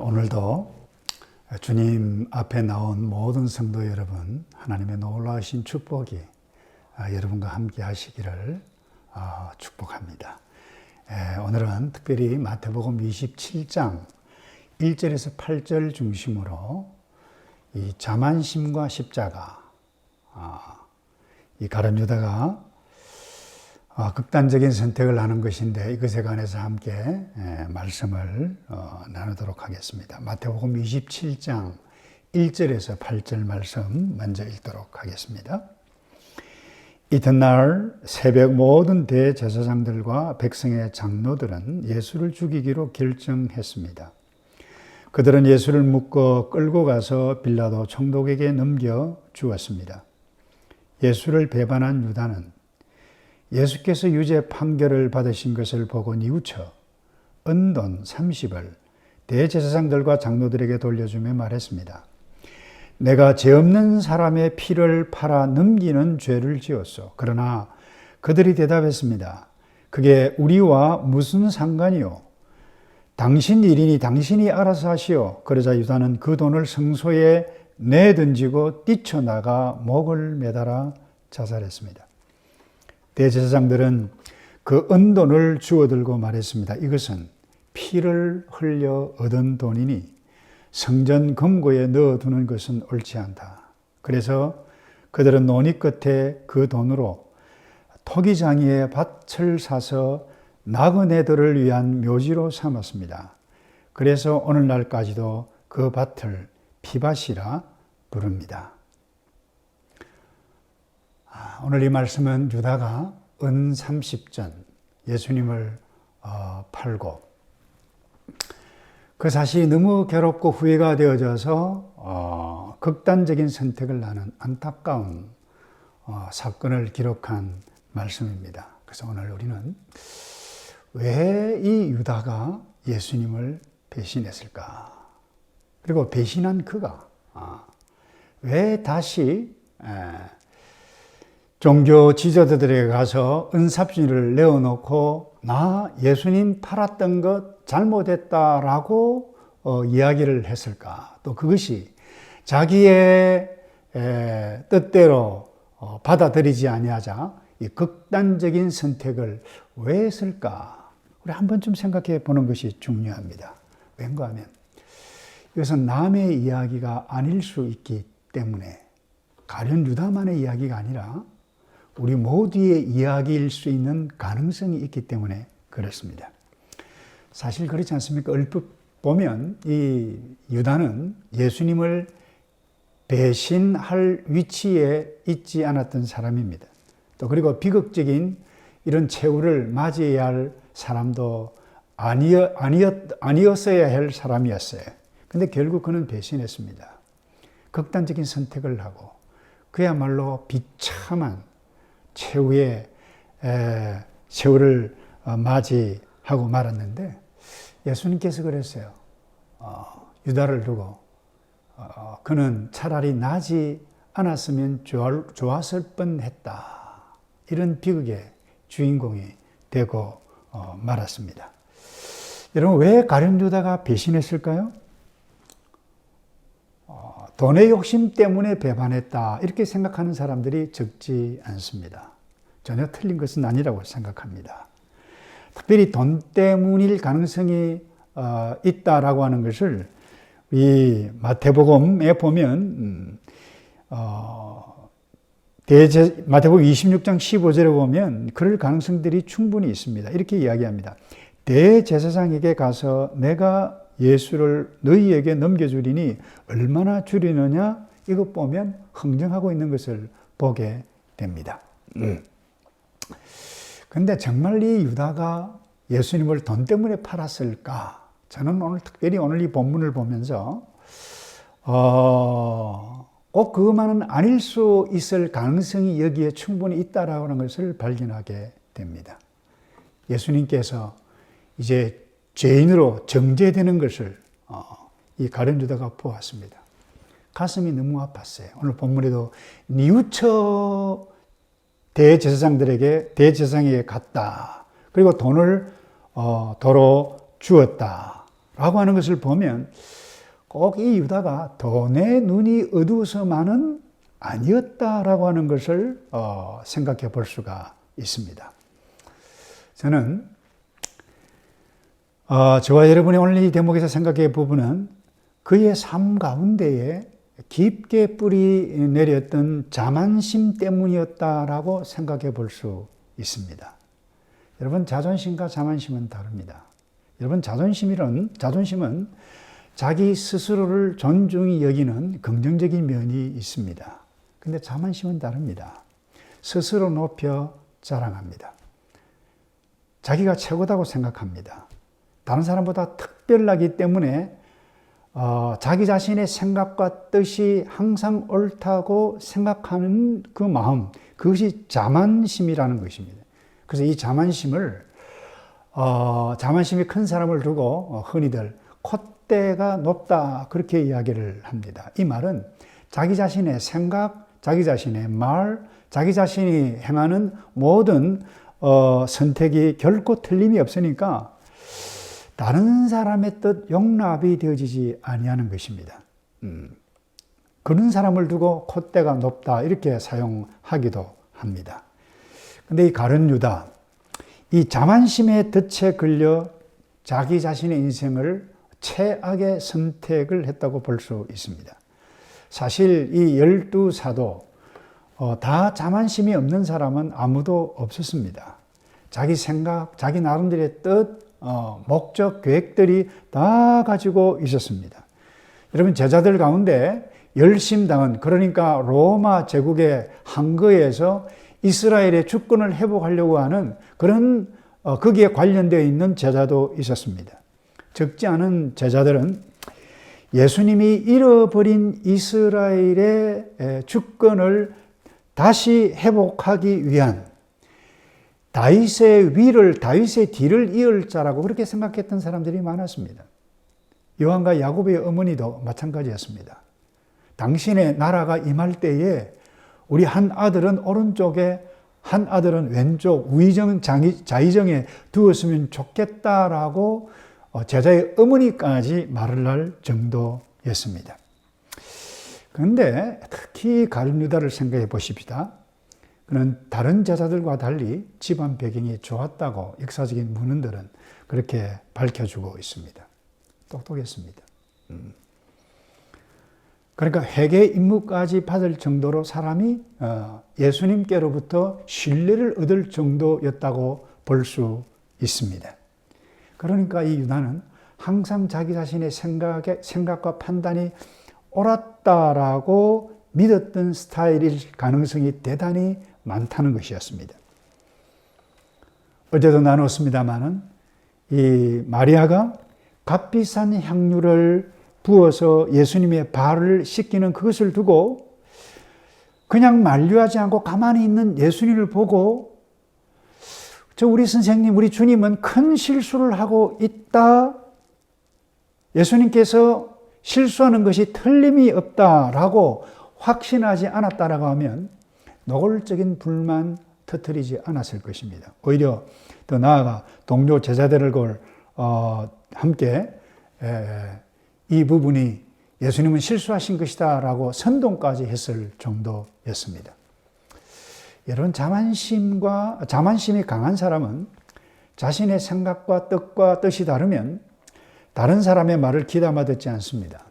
오늘도 주님 앞에 나온 모든 성도 여러분, 하나님의 놀라우신 축복이 여러분과 함께 하시기를 축복합니다. 오늘은 특별히 마태복음 27장 1절에서 8절 중심으로 이 자만심과 십자가, 이 가룟 유다가 극단적인 선택을 하는 것인데 이것에 관해서 함께 말씀을 나누도록 하겠습니다. 마태복음 27장 1절에서 8절 말씀 먼저 읽도록 하겠습니다. 이튿날 새벽 모든 대제사장들과 백성의 장로들은 예수를 죽이기로 결정했습니다. 그들은 예수를 묶어 끌고 가서 빌라도 총독에게 넘겨 주었습니다. 예수를 배반한 유다는 예수께서 유죄 판결을 받으신 것을 보고 뉘우쳐 은돈 30을 대제사장들과 장로들에게 돌려주며 말했습니다. 내가 죄 없는 사람의 피를 팔아 넘기는 죄를 지었소. 그러나 그들이 대답했습니다. 그게 우리와 무슨 상관이요? 당신 일이니 당신이 알아서 하시오. 그러자 유다는 그 돈을 성소에 내던지고 뛰쳐나가 목을 매달아 자살했습니다. 대제사장들은 그 은돈을 주워들고 말했습니다. 이것은 피를 흘려 얻은 돈이니 성전 금고에 넣어두는 것은 옳지 않다. 그래서 그들은 논의 끝에 그 돈으로 토기장이의 밭을 사서 나그네들을 위한 묘지로 삼았습니다. 그래서 오늘날까지도 그 밭을 피밭이라 부릅니다. 오늘 이 말씀은 유다가 은 30전 예수님을 팔고 그 사실이 너무 괴롭고 후회가 되어져서 극단적인 선택을 하는 안타까운 사건을 기록한 말씀입니다. 그래서 오늘 우리는 왜 이 유다가 예수님을 배신했을까? 그리고 배신한 그가 왜 다시 종교 지도자들에게 가서 은삽신을 내어놓고 나 예수님 팔았던 것 잘못했다라고 이야기를 했을까? 또 그것이 자기의 뜻대로 받아들이지 아니하자 이 극단적인 선택을 왜 했을까? 우리 한 번쯤 생각해 보는 것이 중요합니다. 왠가 하면 이것은 남의 이야기가 아닐 수 있기 때문에 가룟 유다만의 이야기가 아니라 우리 모두의 이야기일 수 있는 가능성이 있기 때문에 그렇습니다. 사실 그렇지 않습니까? 얼핏 보면 이 유다는 예수님을 배신할 위치에 있지 않았던 사람입니다. 또 그리고 비극적인 이런 최후를 맞이해야 할 사람도 아니었어야 할 사람이었어요. 근데 결국 그는 배신했습니다. 극단적인 선택을 하고 그야말로 비참한 최후의 세월을 맞이하고 말았는데 예수님께서 그랬어요. 유다를 두고 그는 차라리 나지 않았으면 좋았을 뻔했다. 이런 비극의 주인공이 되고 말았습니다. 여러분 왜 가룟 유다가 배신했을까요? 돈의 욕심 때문에 배반했다 이렇게 생각하는 사람들이 적지 않습니다. 전혀 틀린 것은 아니라고 생각합니다. 특별히 돈 때문일 가능성이 있다라고 하는 것을 이 마태복음에 보면 마태복음 26장 15절에 보면 그럴 가능성들이 충분히 있습니다. 이렇게 이야기합니다. 대제사장에게 가서 내가 예수를 너희에게 넘겨주리니 얼마나 주리느냐? 이것 보면 흥정하고 있는 것을 보게 됩니다. 그런데 정말 이 유다가 예수님을 돈 때문에 팔았을까? 저는 특별히 오늘 이 본문을 보면서 꼭 그것만은 아닐 수 있을 가능성이 여기에 충분히 있다라고 하는 것을 발견하게 됩니다. 예수님께서 이제 죄인으로 정죄되는 것을 이 가룟 유다가 보았습니다. 가슴이 너무 아팠어요. 오늘 본문에도 뉘우쳐 대제사장에게 갔다. 그리고 돈을 도로 주었다 라고 하는 것을 보면 꼭 이 유다가 돈의 눈이 어두워서만은 아니었다라고 하는 것을 생각해 볼 수가 있습니다. 저는 저와 여러분이 오늘 이 대목에서 생각해 부분은 그의 삶 가운데에 깊게 뿌리 내렸던 자만심 때문이었다라고 생각해 볼 수 있습니다. 여러분, 자존심과 자만심은 다릅니다. 여러분, 자존심은 자기 스스로를 존중히 여기는 긍정적인 면이 있습니다. 근데 자만심은 다릅니다. 스스로 높여 자랑합니다. 자기가 최고다고 생각합니다. 다른 사람보다 특별하기 때문에 자기 자신의 생각과 뜻이 항상 옳다고 생각하는 그 마음, 그것이 자만심이라는 것입니다. 그래서 이 자만심이 큰 사람을 두고 흔히들 콧대가 높다 그렇게 이야기를 합니다. 이 말은 자기 자신의 생각, 자기 자신의 말, 자기 자신이 행하는 모든 선택이 결코 틀림이 없으니까 다른 사람의 뜻 용납이 되어지지 아니하는 것입니다. 그런 사람을 두고 콧대가 높다 이렇게 사용하기도 합니다. 근데 이 가룟 유다, 이 자만심의 덫에 걸려 자기 자신의 인생을 최악의 선택을 했다고 볼 수 있습니다. 사실 이 12사도 다 자만심이 없는 사람은 아무도 없었습니다. 자기 생각, 자기 나름대로의 뜻, 목적, 계획들이 다 가지고 있었습니다. 여러분, 제자들 가운데 열심당은, 그러니까 로마 제국의 한거에서 이스라엘의 주권을 회복하려고 하는 그런 거기에 관련되어 있는 제자도 있었습니다. 적지 않은 제자들은 예수님이 잃어버린 이스라엘의 주권을 다시 회복하기 위한 다윗의 뒤를 이을 자라고 그렇게 생각했던 사람들이 많았습니다. 요한과 야곱의 어머니도 마찬가지였습니다. 당신의 나라가 임할 때에 우리 한 아들은 오른쪽에 한 아들은 왼쪽 좌의정에 두었으면 좋겠다라고 제자의 어머니까지 말을 할 정도였습니다. 그런데 특히 가룟 유다를 생각해 보십시다. 그는 다른 제자들과 달리 집안 배경이 좋았다고 역사적인 문헌들은 그렇게 밝혀주고 있습니다. 똑똑했습니다. 그러니까 회개 임무까지 받을 정도로 사람이 예수님께로부터 신뢰를 얻을 정도였다고 볼 수 있습니다. 그러니까 이 유다는 항상 자기 자신의 생각과 판단이 옳았다라고 믿었던 스타일일 가능성이 대단히 많다는 것이었습니다. 어제도 나눴습니다마는 이 마리아가 값비싼 향유를 부어서 예수님의 발을 씻기는 그것을 두고 그냥 만류하지 않고 가만히 있는 예수님을 보고 우리 선생님, 우리 주님은 큰 실수를 하고 있다. 예수님께서 실수하는 것이 틀림이 없다라고 확신하지 않았다라고 하면 노골적인 불만 터뜨리지 않았을 것입니다. 오히려 더 나아가 동료 제자들을 함께 이 부분이 예수님은 실수하신 것이다 라고 선동까지 했을 정도였습니다. 여러분, 자만심이 강한 사람은 자신의 생각과 뜻이 다르면 다른 사람의 말을 귀담아 듣지 않습니다.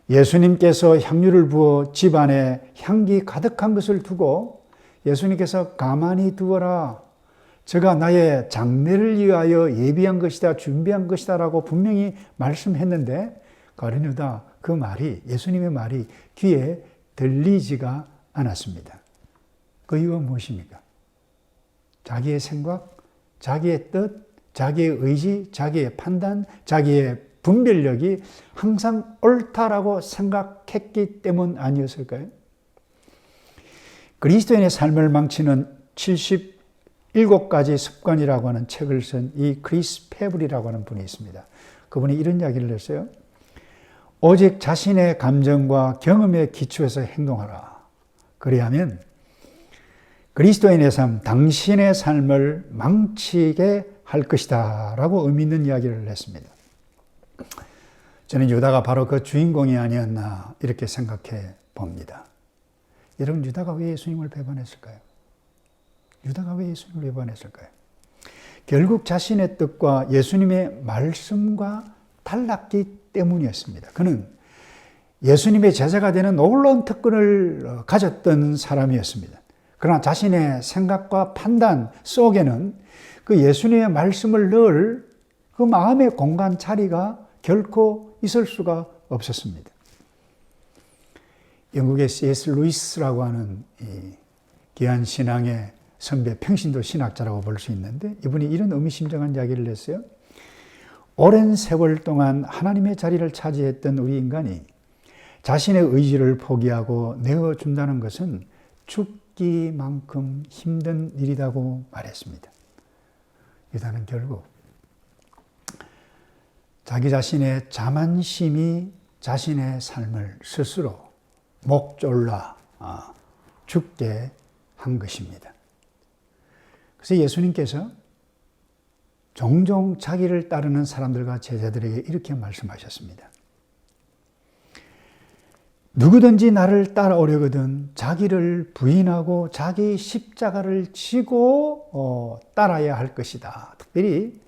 예수님께서 향유를 부어 집안에 향기 가득한 것을 두고 예수님께서 가만히 두어라. 저가 나의 장례를 위하여 예비한 것이다, 준비한 것이다 라고 분명히 말씀했는데 가룟 유다, 그 말이, 예수님의 말이 귀에 들리지가 않았습니다. 그 이유가 무엇입니까? 자기의 생각, 자기의 뜻, 자기의 의지, 자기의 판단, 자기의 분별력이 항상 옳다라고 생각했기 때문 아니었을까요? 그리스도인의 삶을 망치는 77가지 습관이라고 하는 책을 쓴 이 크리스 페블이라고 하는 분이 있습니다. 그분이 이런 이야기를 했어요. 오직 자신의 감정과 경험에 기초해서 행동하라. 그리하면 그리스도인의 삶, 당신의 삶을 망치게 할 것이다 라고 의미 있는 이야기를 했습니다. 저는 유다가 바로 그 주인공이 아니었나 이렇게 생각해 봅니다. 여러분, 유다가 왜 예수님을 배반했을까요? 유다가 왜 예수님을 배반했을까요? 결국 자신의 뜻과 예수님의 말씀과 달랐기 때문이었습니다. 그는 예수님의 제자가 되는 놀라운 특권을 가졌던 사람이었습니다. 그러나 자신의 생각과 판단 속에는 그 예수님의 말씀을 넣을 그 마음의 공간 자리가 결코 있을 수가 없었습니다. 영국의 C.S. 루이스라고 하는 이 귀한 신앙의 선배, 평신도 신학자라고 볼 수 있는데, 이분이 이런 의미심장한 이야기를 했어요. 오랜 세월 동안 하나님의 자리를 차지했던 우리 인간이 자신의 의지를 포기하고 내어준다는 것은 죽기만큼 힘든 일이라고 말했습니다. 유다는 결국 자기 자신의 자만심이 자신의 삶을 스스로 목 졸라 죽게 한 것입니다. 그래서 예수님께서 종종 자기를 따르는 사람들과 제자들에게 이렇게 말씀하셨습니다. 누구든지 나를 따라오려거든 자기를 부인하고 자기 십자가를 지고 따라야 할 것이다. 특별히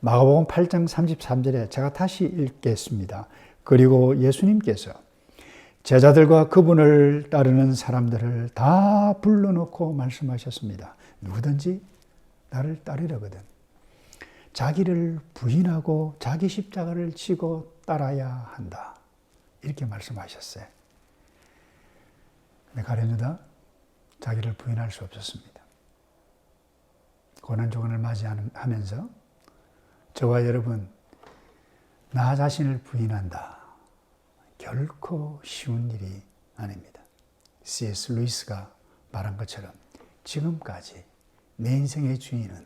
마가복음 8장 33절에 제가 다시 읽겠습니다. 그리고 예수님께서 제자들과 그분을 따르는 사람들을 다 불러놓고 말씀하셨습니다. 누구든지 나를 따르려거든 자기를 부인하고 자기 십자가를 지고 따라야 한다. 이렇게 말씀하셨어요. 근데 가룟 유다 자기를 부인할 수 없었습니다. 고난조건을 맞이하면서 저와 여러분, 나 자신을 부인한다. 결코 쉬운 일이 아닙니다. C.S. 루이스가 말한 것처럼 지금까지 내 인생의 주인은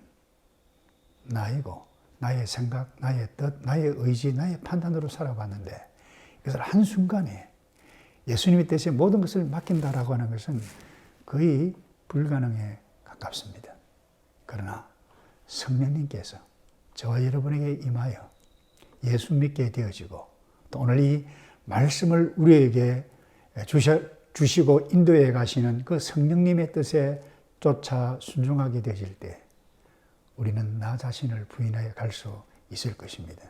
나이고 나의 생각, 나의 뜻, 나의 의지, 나의 판단으로 살아봤는데 이것을 한순간에 예수님의 뜻에 모든 것을 맡긴다라고 하는 것은 거의 불가능에 가깝습니다. 그러나 성령님께서 저와 여러분에게 임하여 예수 믿게 되어지고 또 오늘 이 말씀을 우리에게 주시고 인도해 가시는 그 성령님의 뜻에 쫓아 순종하게 되실 때 우리는 나 자신을 부인하여 갈 수 있을 것입니다.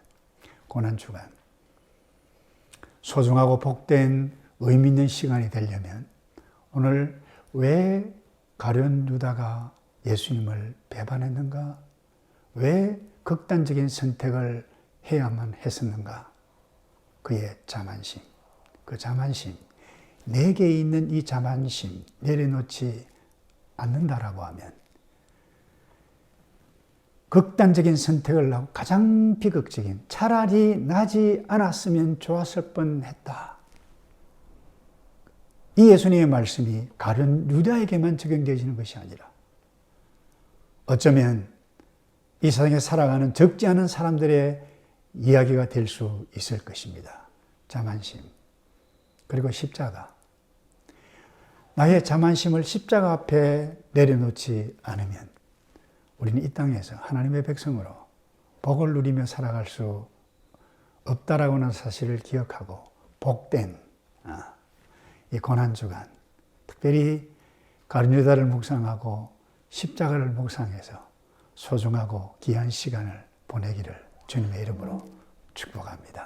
고난주간 소중하고 복된 의미 있는 시간이 되려면 오늘 왜 가룟 유다가 예수님을 배반했는가? 왜 극단적인 선택을 해야만 했었는가? 그의 자만심, 그 자만심, 내게 있는 이 자만심 내려놓지 않는다라고 하면 극단적인 선택을 하고 가장 비극적인 차라리 나지 않았으면 좋았을 뻔했다. 이 예수님의 말씀이 가룟 유다에게만 적용되어지는 것이 아니라 어쩌면 이 세상에 살아가는 적지 않은 사람들의 이야기가 될 수 있을 것입니다. 자만심, 그리고 십자가. 나의 자만심을 십자가 앞에 내려놓지 않으면 우리는 이 땅에서 하나님의 백성으로 복을 누리며 살아갈 수 없다라고 하는 사실을 기억하고 복된 이 고난주간, 특별히 가룟 유다를 묵상하고 십자가를 묵상해서 소중하고 귀한 시간을 보내기를 주님의 이름으로 축복합니다.